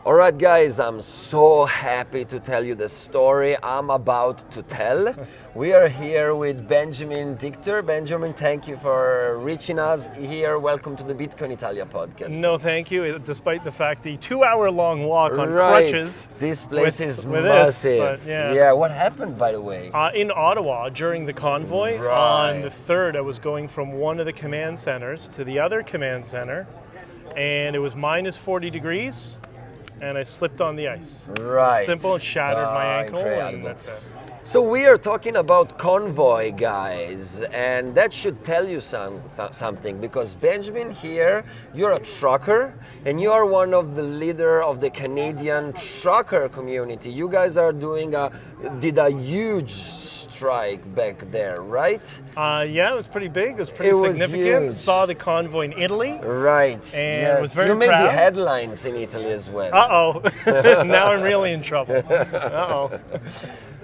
All right, guys, I'm so happy to tell you the story I'm about to tell. We are here with Ben Dichter. Benjamin, thank you for reaching us here. Welcome to the Bitcoin Italia podcast. No, thank you. Despite the fact the 2-hour-long walk on Right. crutches. This place is with massive. this, but yeah. Yeah, what happened, by the way? In Ottawa, during the convoy, Right. on the 3rd, I was going from one of the command centers to the other command center, and it was minus 40 degrees, and I slipped on the ice. Right. Simple, shattered my ankle, incredible. and that's it. So we are talking about convoy, guys, and that should tell you something, because Benjamin here, you're a trucker, and you are one of the leader of the Canadian trucker community. You guys are did a huge strike back there, right? Yeah, it was pretty big. It was pretty It was significant. huge. Saw the convoy in Italy. Right. And yes. was very you made the proud. headlines in Italy as well. Uh-oh. Now I'm really in trouble. Uh-oh.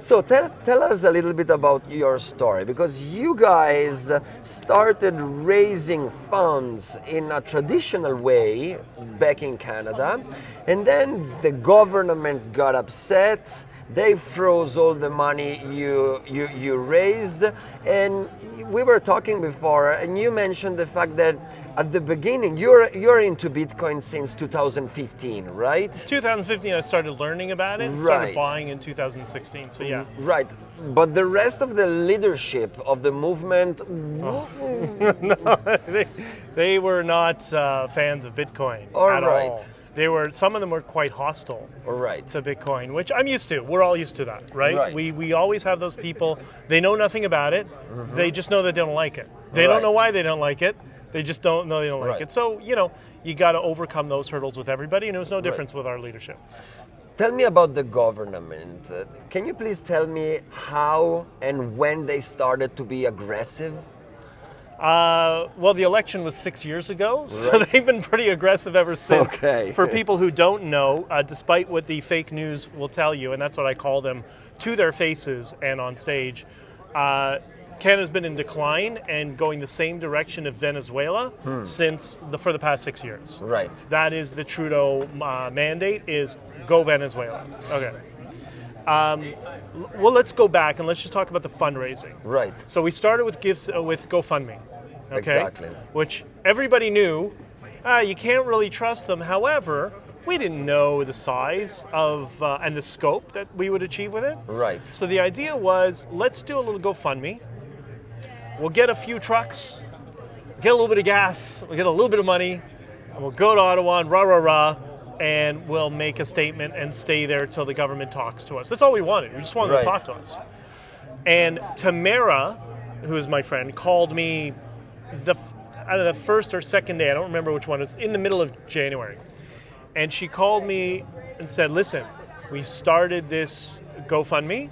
So tell us a little bit about your story, because you guys started raising funds in a traditional way back in Canada, and then the government got upset. They froze all the money you raised, and we were talking before, and you mentioned the fact that at the beginning you're into Bitcoin since 2015, right? 2015, I started learning about it and Right. started buying in 2016. So yeah. Right, but the rest of the leadership of the movement, No, they were not fans of Bitcoin All at right. all. Some of them were quite hostile all right, to Bitcoin, which I'm used to. We're all used to that, right? Right. We always have those people. They know nothing about it. They just know they don't like it. They Right. don't know why they don't like it. They just don't know they don't like Right. it. So you got to overcome those hurdles with everybody, and it was no difference with our leadership. Tell me about the government. Can you please tell me how and when they started to be aggressive? Well, the election was 6 years ago, so Right. they've been pretty aggressive ever since. Okay. For people who don't know, despite what the fake news will tell you, and that's what I call them to their faces and on stage, Canada's been in decline and going the same direction of Venezuela for the past 6 years. Right. That is the Trudeau mandate: is go Venezuela. Okay. Well, let's go back and let's just talk about the fundraising. Right. So we started with gifts with GoFundMe, okay? Exactly. Which everybody knew. You can't really trust them. However, we didn't know the size of and the scope that we would achieve with it. Right. So the idea was, let's do a little GoFundMe. We'll get a few trucks, get a little bit of gas, we'll get a little bit of money, and we'll go to Ottawa and rah, and we'll make a statement and stay there till the government talks to us. That's all we wanted. We just wanted Right. to talk to us. And Tamara, who is my friend, called me the first or second day, I don't remember which one, it was in the middle of January. And she called me and said, listen, we started this GoFundMe.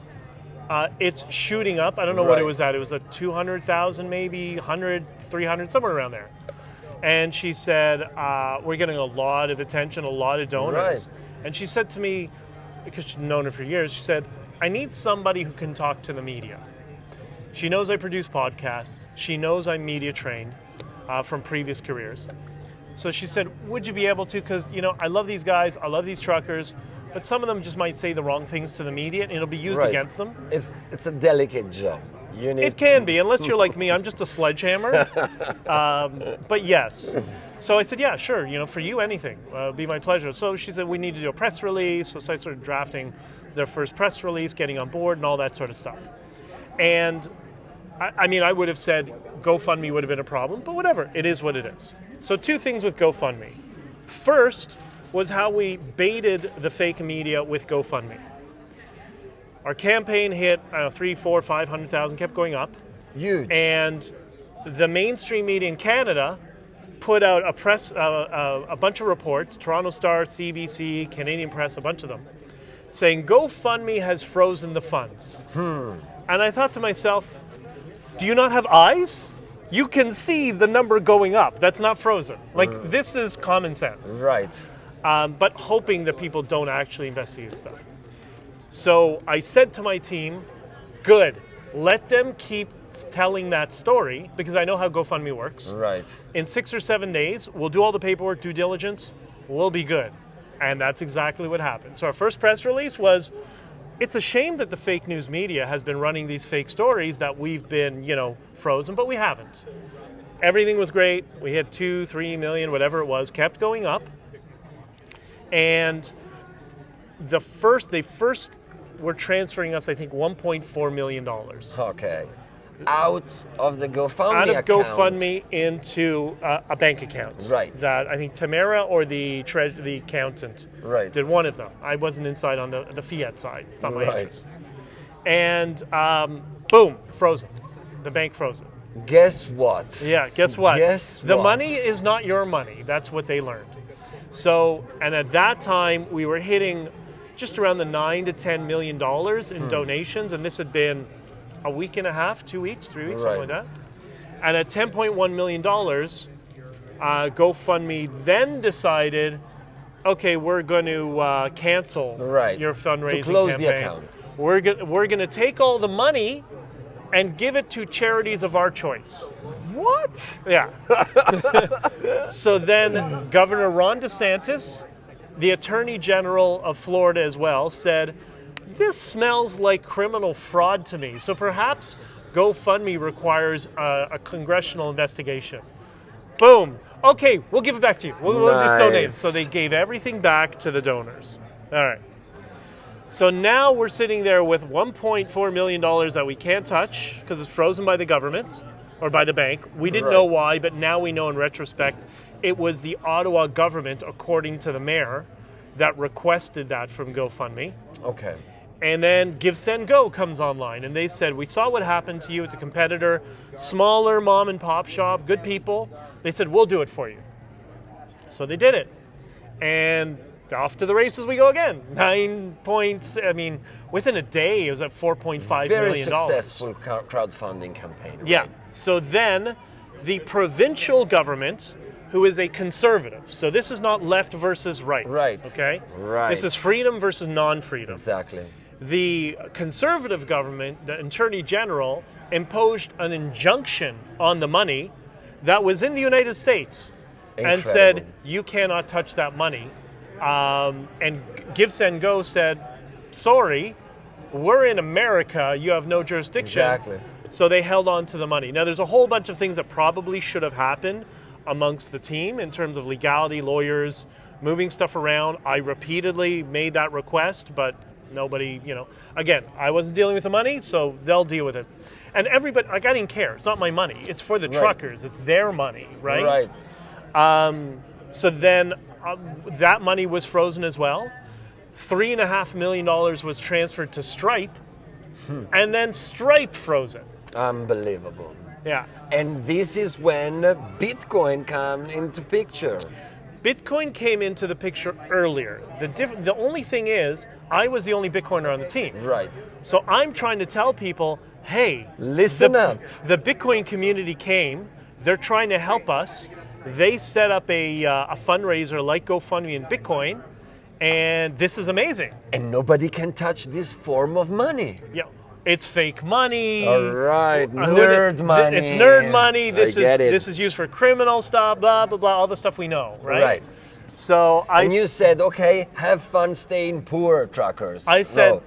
It's shooting up. I don't know what it Right. was at. It was a 200,000, maybe 100, 300, somewhere around there. And she said, we're getting a lot of attention, a lot of donors. Right. And she said to me, because she's known her for years, she said, I need somebody who can talk to the media. She knows I produce podcasts. She knows I'm media trained from previous careers. So she said, would you be able to, because I love these guys, I love these truckers, but some of them just might say the wrong things to the media and it'll be used Right. against them. It's a delicate job. You need. It can be, unless you're like me. I'm just a sledgehammer. But yes. So I said, yeah, sure. For you, anything. It'd be my pleasure. So she said, we need to do a press release. So I started drafting their first press release, getting on board and all that sort of stuff. And I would have said GoFundMe would have been a problem, but whatever. It is what it is. So 2 things with GoFundMe. First was how we baited the fake media with GoFundMe. Our campaign hit 300,000, 400,000, 500,000, kept going up. Huge. And the mainstream media in Canada put out a bunch of reports, Toronto Star, CBC, Canadian Press, a bunch of them, saying GoFundMe has frozen the funds. And I thought to myself, do you not have eyes? You can see the number going up. That's not frozen. This is common sense. Right. But hoping that people don't actually investigate stuff. So I said to my team, good, let them keep telling that story, because I know how GoFundMe works. Right. In 6 or 7 days, we'll do all the paperwork, due diligence, we'll be good. And that's exactly what happened. So our first press release was, it's a shame that the fake news media has been running these fake stories that we've been, frozen, but we haven't. Everything was great. We had 2, 3 million, whatever it was, kept going up. And they first were transferring us, I think, $1.4 million. Okay. Out of the GoFundMe Out of account. GoFundMe into a bank account. Right. That I think Tamara or the accountant Right. did one of them. I wasn't inside on the fiat side. It's not my Right. interest. And boom, frozen. The bank frozen. Guess what? Yeah, guess what? Guess the what? money is not your money. That's what they learned. So, and at that time, we were hitting just around the $9 to $10 million in donations, and this had been a week and a half, 2 weeks, 3 weeks, something like that. And at $10.1 million, GoFundMe then decided, okay, we're going to cancel your fundraising to close campaign. the account. We're going to take all the money and give it to charities of our choice. What? Yeah. So then Governor Ron DeSantis, the Attorney General of Florida as well, said, this smells like criminal fraud to me. So perhaps GoFundMe requires a congressional investigation. Boom. Okay, we'll give it back to you. We'll just donate it. So they gave everything back to the donors. All right. So now we're sitting there with $1.4 million that we can't touch because it's frozen by the government or by the bank. We didn't know why, but now we know in retrospect it was the Ottawa government, according to the mayor, that requested that from GoFundMe. Okay. And then Give, Send, Go comes online, and they said, we saw what happened to you. It's a competitor, smaller mom and pop shop, good people. They said, we'll do it for you. So they did it. And off to the races we go again. 9 points, within a day, it was at $4.5 million. Very successful crowdfunding campaign. Right? Yeah. So then the provincial government, who is a conservative, so this is not left versus right. Right. Okay? Right. This is freedom versus non-freedom. Exactly. The conservative government, the Attorney General, imposed an injunction on the money that was in the United States. Incredible. And said, you cannot touch that money. And Give, Send, Go said, sorry, we're in America, you have no jurisdiction. Exactly. So they held on to the money. Now, there's a whole bunch of things that probably should have happened amongst the team in terms of legality, lawyers, moving stuff around. I repeatedly made that request, but nobody, again, I wasn't dealing with the money, so they'll deal with it. And everybody, I didn't care. It's not my money. It's for the truckers. It's their money, right? Right. So then that money was frozen as well. $3.5 million was transferred to Stripe, and then Stripe frozen. Unbelievable. Yeah. And this is when Bitcoin came into picture. Bitcoin came into the picture earlier. The only thing is, I was the only Bitcoiner on the team. Right. So I'm trying to tell people, hey, listen up. The Bitcoin community came. They're trying to help us. They set up a fundraiser like GoFundMe and Bitcoin, and this is amazing. And nobody can touch this form of money. Yeah, it's fake money. All right, nerd money. It's nerd money. This I get it. This is used for criminal stuff. Blah blah blah. All the stuff we know, right? Right. So and you said, okay, have fun staying poor, truckers. I said,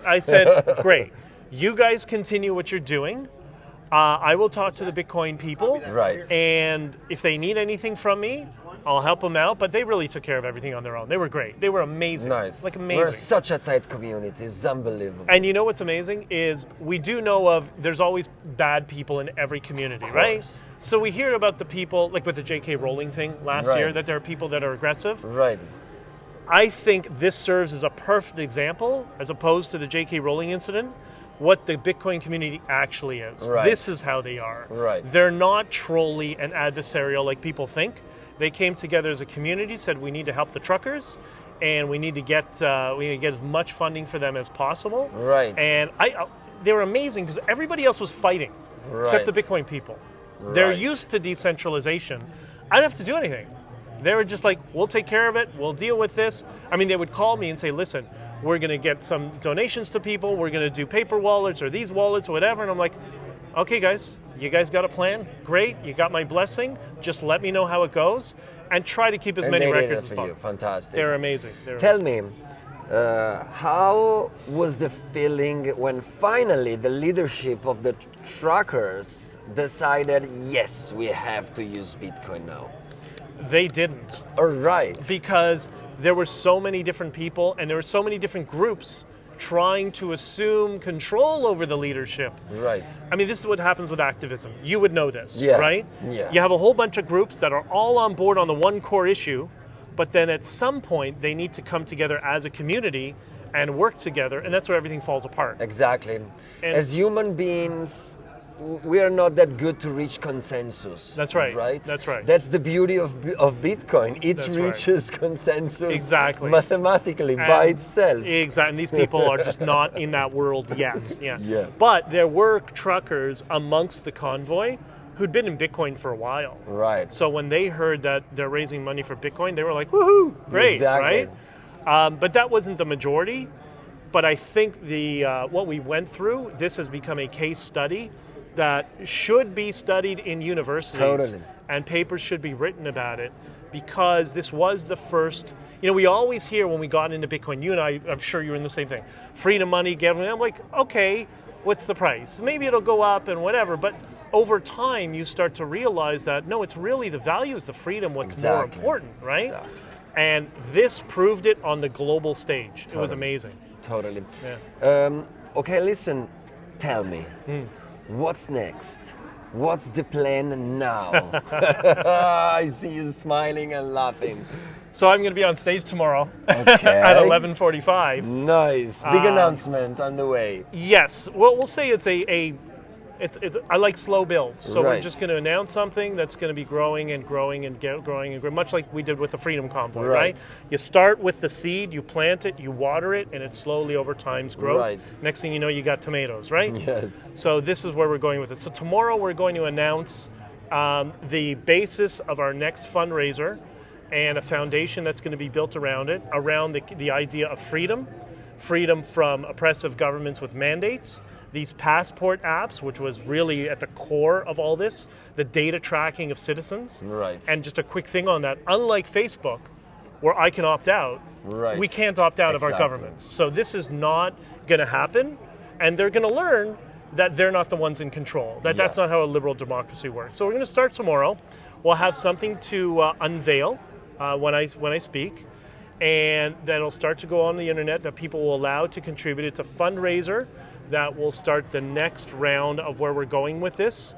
great. You guys continue what you're doing. I will talk to the Bitcoin people. Right. And if they need anything from me, I'll help them out. But they really took care of everything on their own. They were great. They were amazing. Nice. Like amazing. We're such a tight community. It's unbelievable. And you know what's amazing is we do know there's always bad people in every community, right? So we hear about the people, like with the J.K. Rowling thing last year, that there are people that are aggressive. Right. I think this serves as a perfect example, as opposed to the J.K. Rowling incident, what the Bitcoin community actually is. Right. This is how they are. Right. They're not trolly and adversarial like people think. They came together as a community, said we need to help the truckers, and we need to get as much funding for them as possible. Right. And they were amazing because everybody else was fighting, except the Bitcoin people. Right. They're used to decentralization. I didn't have to do anything. They were just like, we'll take care of it. We'll deal with this. I mean, they would call me and say, listen, we're going to get some donations to people. We're going to do paper wallets or these wallets or whatever. And I'm like, okay, guys, you guys got a plan? Great. You got my blessing. Just let me know how it goes. and try to keep as And many they did records it as for you. possible. Fantastic. They're amazing. They're Tell amazing. me, how was the feeling when finally the leadership of the truckers decided, yes, we have to use Bitcoin now? They didn't. All right. Because there were so many different people and there were so many different groups trying to assume control over the leadership. Right. I mean, this is what happens with activism. You would know this, Yeah. right? Yeah. You have a whole bunch of groups that are all on board on the one core issue, but then at some point they need to come together as a community and work together, and that's where everything falls apart. Exactly. And- As human beings, we are not that good to reach consensus. That's right. Right? That's right. That's the beauty of Bitcoin. It That's right. reaches consensus Exactly. mathematically by And- itself. Exactly. And these people are just not in that world yet. Yeah. Yeah. But there were truckers amongst the convoy who'd been in Bitcoin for a while. Right. So when they heard that they're raising money for Bitcoin, they were like, woohoo, great, Exactly. right? But that wasn't the majority. But I think what we went through, this has become a case study that should be studied in universities. Totally. And papers should be written about it, because this was the first, we always hear when we got into Bitcoin, you and I'm sure you're in the same thing, freedom money, I'm like, okay, what's the price? Maybe it'll go up and whatever, but over time you start to realize that, no, it's really the value is the freedom what's more Exactly. important, right? Exactly. And this proved it on the global stage. It was Totally. amazing. Totally. Yeah. Okay, listen, tell me, what's next? What's the plan now? I see you smiling and laughing. So I'm going to be on stage tomorrow Okay. at 11:45. Nice. Big announcement on the way. Yes. Well, we'll say it's I like slow builds. So we're Right. just going to announce something that's going to be growing and growing and growing and growing, much like we did with the Freedom Convoy, Right. right? You start with the seed, you plant it, you water it, and it slowly over time grows. Right. Next thing you know, you got tomatoes, right? Yes. So this is where we're going with it. So tomorrow we're going to announce the basis of our next fundraiser and a foundation that's going to be built around it, around the idea of freedom from oppressive governments with mandates, these passport apps, which was really at the core of all this, the data tracking of citizens. Right. And just a quick thing on that, unlike Facebook, where I can opt out, Right. we can't opt out of our Exactly. governments. So this is not going to happen, and they're going to learn that they're not the ones in control, that's Yes. not how a liberal democracy works. So we're going to start tomorrow. We'll have something to unveil when I speak, and that'll start to go on the internet that people will allow to contribute. It's a fundraiser that will start the next round of where we're going with this,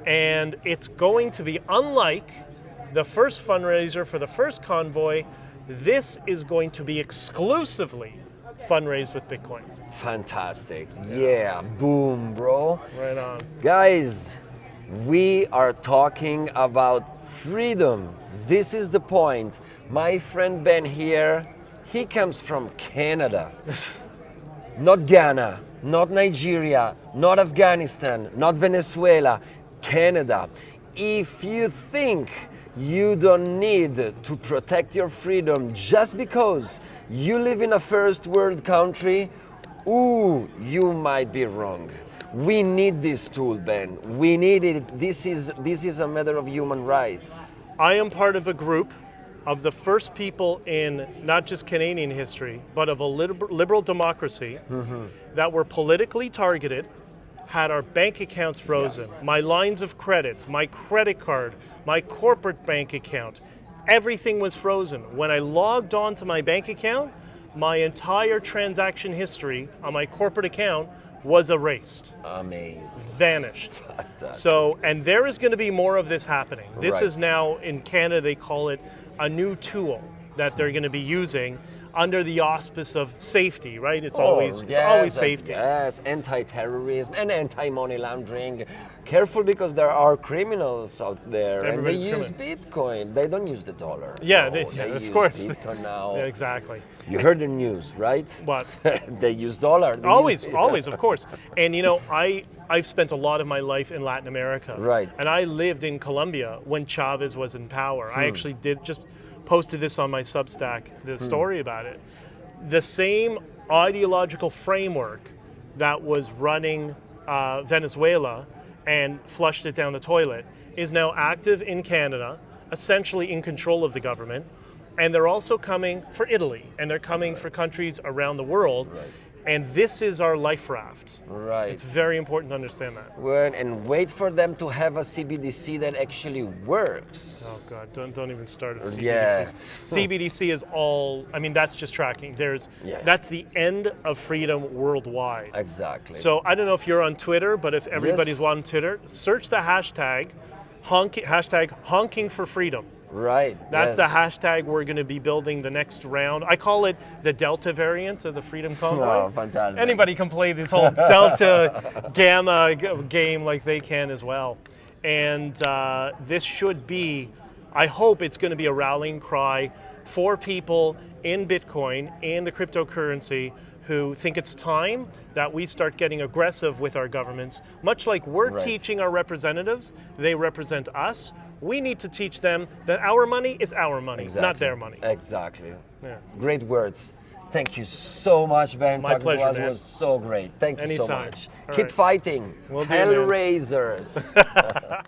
and it's going to be unlike the first fundraiser for the first convoy. This is going to be exclusively fundraised with Bitcoin. Fantastic. Yeah. Boom, bro. Right on. Guys, we are talking about freedom. This is the point. My friend Ben here, he comes from Canada. Not Ghana, not Nigeria, not Afghanistan, not Venezuela, Canada. If you think you don't need to protect your freedom just because you live in a first world country, you might be wrong. We need this tool, Ben. We need it. This is a matter of human rights. I am part of a group of the first people in not just Canadian history, but of a liberal democracy that were politically targeted, had our bank accounts frozen, Yes. my lines of credit, my credit card, my corporate bank account, everything was frozen. When I logged on to my bank account, my entire transaction history on my corporate account was erased, Amazing. vanished. Fantastic. So, and there is going to be more of this happening. This Right. is now, in Canada, they call it a new tool that they're going to be using under the auspice of safety, right? It's always safety. Yes, anti-terrorism and anti-money laundering. Careful, because there are criminals out there, Everybody's and they use Bitcoin. They don't use the dollar. Yeah, No, yeah, of use course. Bitcoin now. Yeah, exactly. You heard the news, right? But They use dollar. They always, use- always, of course. And I've spent a lot of my life in Latin America. Right. And I lived in Colombia when Chavez was in power. I actually just posted this on my Substack, the story about it. The same ideological framework that was running Venezuela and flushed it down the toilet is now active in Canada. essentially in control of the government. And they're also coming for Italy, and they're coming for countries around the world. Right. And this is our life raft. Right. It's very important to understand that. And wait for them to have a CBDC that actually works. Oh God, don't even start at CBDCs. Yeah. CBDC is all, I mean, that's just tracking. That's the end of freedom worldwide. Exactly. So I don't know if you're on Twitter, but if everybody's on Twitter, search the hashtag honking for freedom. Right. That's the hashtag we're going to be building the next round. I call it the Delta variant of the Freedom Convoy. Oh, fantastic. Anybody can play this whole Delta Gamma game like they can as well. And this should be, I hope it's going to be a rallying cry for people in Bitcoin and the cryptocurrency who think it's time that we start getting aggressive with our governments. Much like we're teaching our representatives, they represent us. We need to teach them that our money is our money, not their money. Exactly. Yeah. Great words. Thank you so much, Ben. My Talking pleasure, to us man. was so great. Thank you so Anytime. much. All Keep right. fighting. Will do, man. Hellraisers.